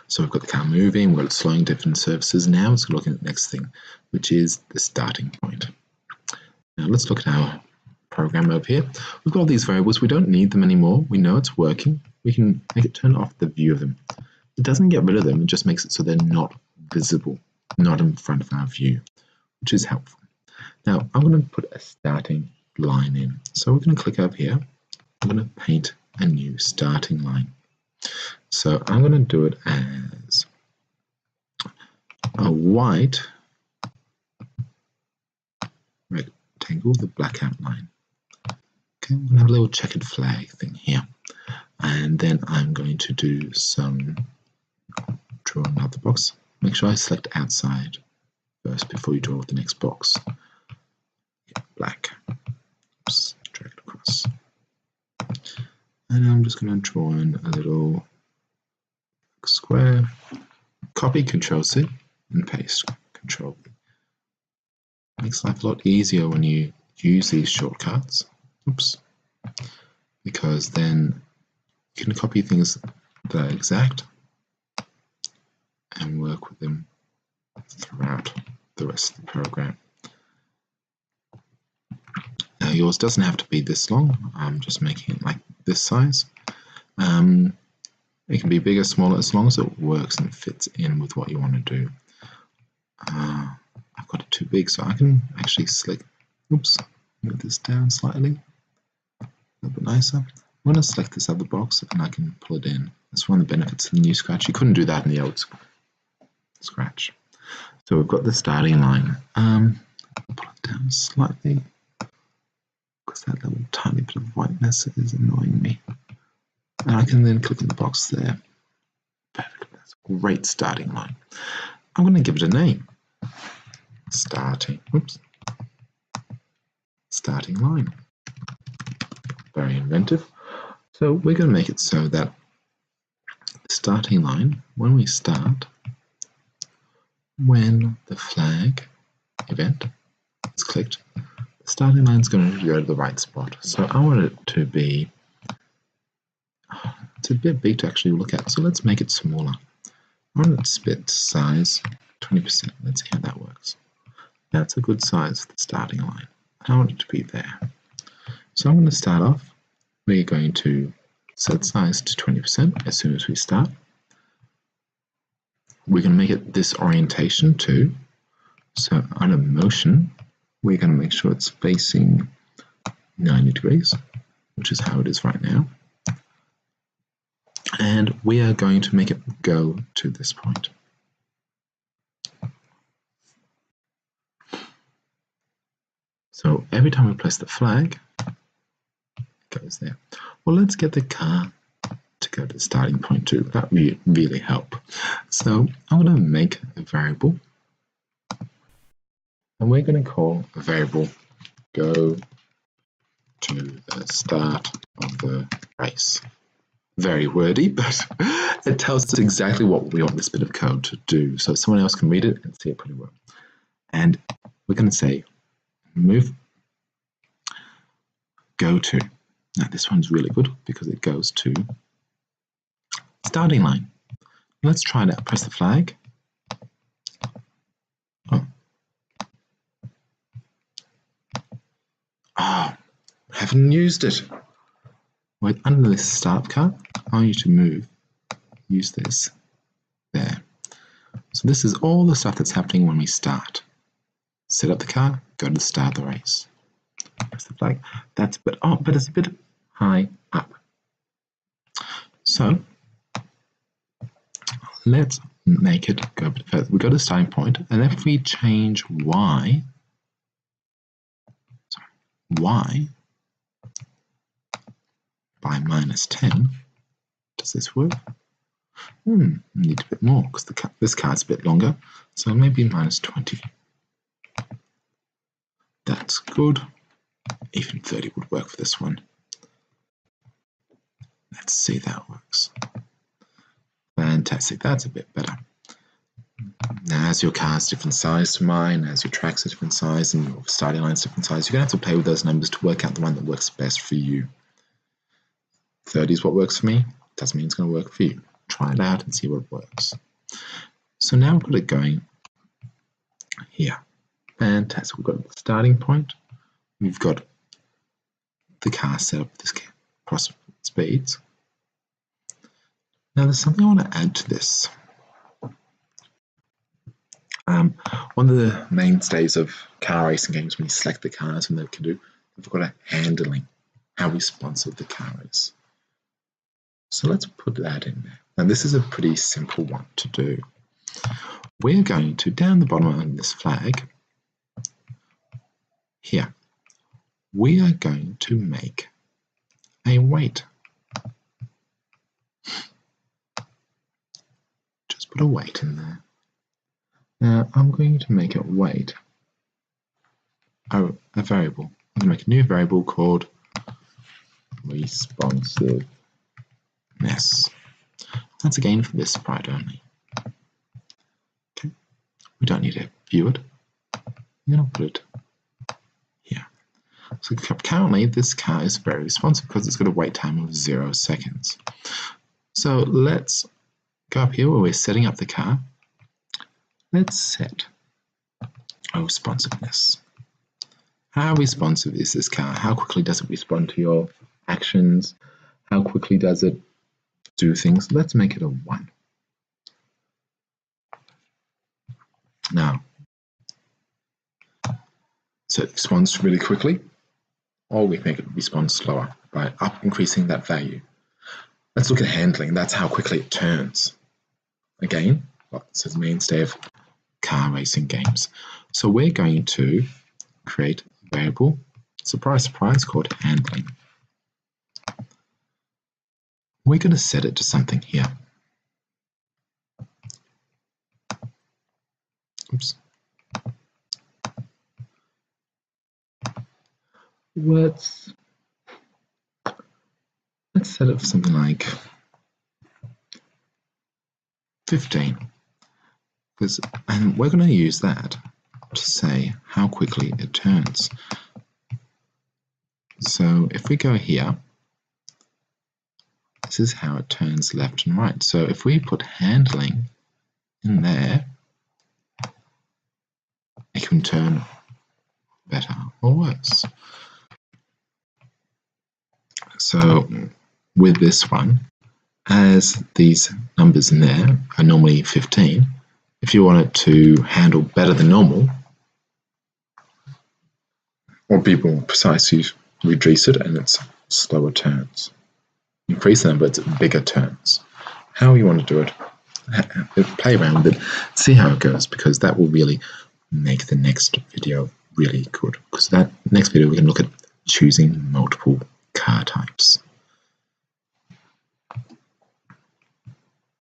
So we've got the car moving, we've got it slowing different surfaces. Now let's look at the next thing, which is the starting point. Now let's look at our program over here. We've got all these variables. We don't need them anymore. We know it's working. We can make it turn off the view of them. It doesn't get rid of them. It just makes it so they're not visible, not in front of our view, which is helpful. Now I'm going to put a starting line in. So we're going to click over here. I'm going to paint a new starting line. So I'm going to do it as a white rectangle with a black outline. Okay, we're going to have a little checkered flag thing here. And then I'm going to do draw another box. Make sure I select outside first before you draw the next box. Yeah, black. Oops, drag it across. And I'm just going to draw in a little square. Copy, Control-C, and paste, Control-V. Makes life a lot easier when you use these shortcuts. Oops. Because then you can copy things that are exact and work with them throughout the rest of the program. Now yours doesn't have to be this long. I'm just making it like this size. It can be bigger, smaller, as long as it works and fits in with what you want to do. I've got it too big, so I can actually select, oops, move this down slightly, a little bit nicer. I'm going to select this other box and I can pull it in. That's one of the benefits of the new Scratch. You couldn't do that in the old Scratch. So we've got the starting line. I'll pull it down slightly because that little tiny bit of whiteness is annoying me. And I can then click on the box there. Perfect. That's a great starting line. I'm going to give it a name. Starting line. Very inventive. So we're going to make it so that the starting line, when we start, when the flag event is clicked, the starting line is going to go to the right spot. So I want it to be, it's a bit big to actually look at, so let's make it smaller. I want it to split size 20%. Let's see how that works. That's a good size for the starting line. I want it to be there. So I'm going to start off. We're going to set size to 20% as soon as we start. We're going to make it this orientation too. So under motion, we're going to make sure it's facing 90 degrees, which is how it is right now. And we are going to make it go to this point. So every time we press the flag, it goes there. Well, let's get the car to go to the starting point too. That would really help. So I'm going to make a variable, and we're going to call a variable go to the start of the race. Very wordy, but it tells us exactly what we want this bit of code to do, so someone else can read it and see it pretty well. And we're going to say move go to. Now this one's really good because it goes to starting line. Let's try that. Press the flag. Haven't used it. Wait, under this start car, I want you to use this there. So this is all the stuff that's happening when we start. Set up the car, go to the start of the race. Press the flag. That's a bit, but it's a bit high up. So let's make it go a bit further. We go to the starting point, and if we change y by -10, does this work? Need a bit more because this card's a bit longer, so maybe -20. That's good. Even 30 would work for this one. Let's see if that works. Fantastic, that's a bit better. Now, as your car's different size to mine, as your track's a different size, and your starting line's different size, you're going to have to play with those numbers to work out the one that works best for you. 30 is what works for me, doesn't mean it's going to work for you. try it out and see what works. So now we've got it going here. Fantastic. We've got the starting point. We've got the car set up with this cross speeds. Now there's something I want to add to this. One of the mainstays of car racing games when you select the cars and they can do, we've got a handling, how responsive the car is. So let's put that in there. And this is a pretty simple one to do. We're going to, down the bottom of this flag, here, we are going to make a weight. Just put a weight in there. Now I'm going to make it weight a variable. I'm going to make a new variable called responsiveness. That's again for this sprite only. Okay, we don't need to view it. I'm going to put it here. So currently this car is very responsive because it's got a wait time of 0 seconds. So let's go up here where we're setting up the car. Let's set responsiveness. How responsive is this car? How quickly does it respond to your actions? How quickly does it do things? Let's make it a 1. Now, so it responds really quickly, or we make it respond slower by increasing that value. Let's look at handling. That's how quickly it turns. Again, this is the mainstay of car racing games. So we're going to create a variable, surprise, surprise, called handling. We're going to set it to something here. Oops. Let's set it for something like 15. And we're going to use that to say how quickly it turns. So if we go here, this is how it turns left and right. So if we put handling in there, it can turn better or worse. So with this one, as these numbers in there are normally 15, if you want it to handle better than normal, or be more precise, you reduce it and it's slower turns. Increase the number, it's bigger turns. How you want to do it, play around with it, see how it goes, because that will really make the next video really good. Because that next video we're going to look at choosing multiple car types.